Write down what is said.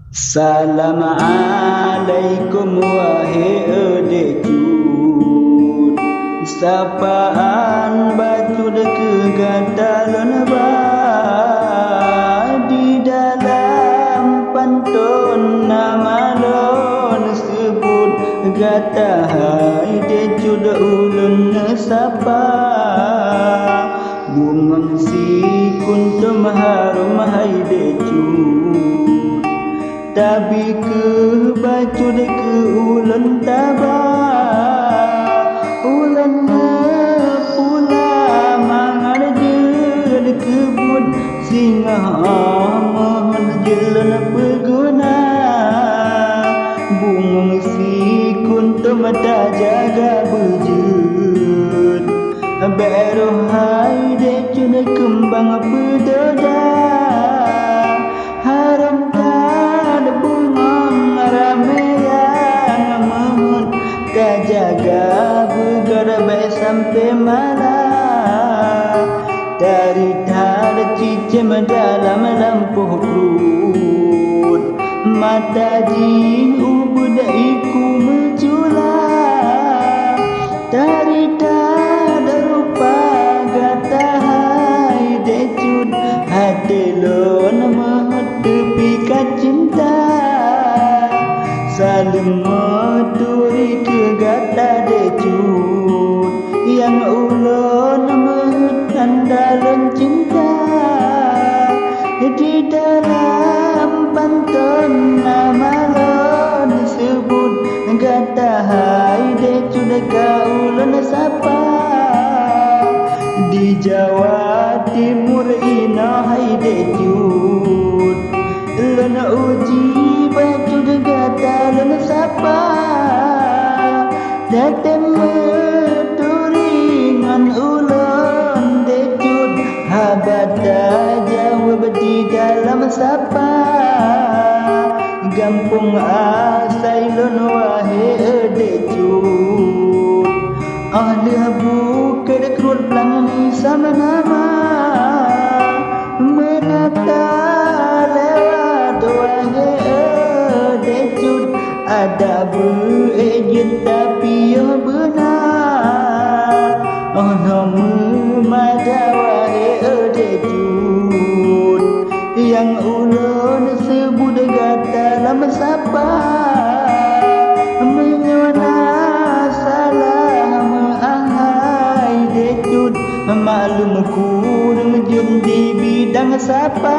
Salam alaikum wahai edecun, sapaan batu deke gadalon ba di dalam pantun nama lon sebut gata hai decud ulun sapa bumang si kuntum harum hai decud tabi ke bacud ke ulan taba ulan pula mangar jel kebun singa mohon jelan peguna bungong si kuntum tak jaga bejut beruh hai decud kembang pedoda haram jaga begar baik sampai malam dari tar cicim dalam lampu perut mata jin ubud iku menculah dari tar rupa gata hai decud hati lon tepi cinta saling maturi ke gata decud yang ulun mehutan dalam cinta di dalam pantun nama lon sebut gata hai decud ka ulun sapa di Jawa Timur ina hai decud lon uji bacud gata lon sapa datem turingan ulun decud habada jawab di dalam sapa gampung asai lon wahai decud ahli buka dekrut pelangi sama nama menata lewat wahai decud ada beejit tapi yo benar oh nama mada wahai decud yang ulun sebut gata dalam sapa menyewana salah menghai decud maklum kurang jun di bidang sapa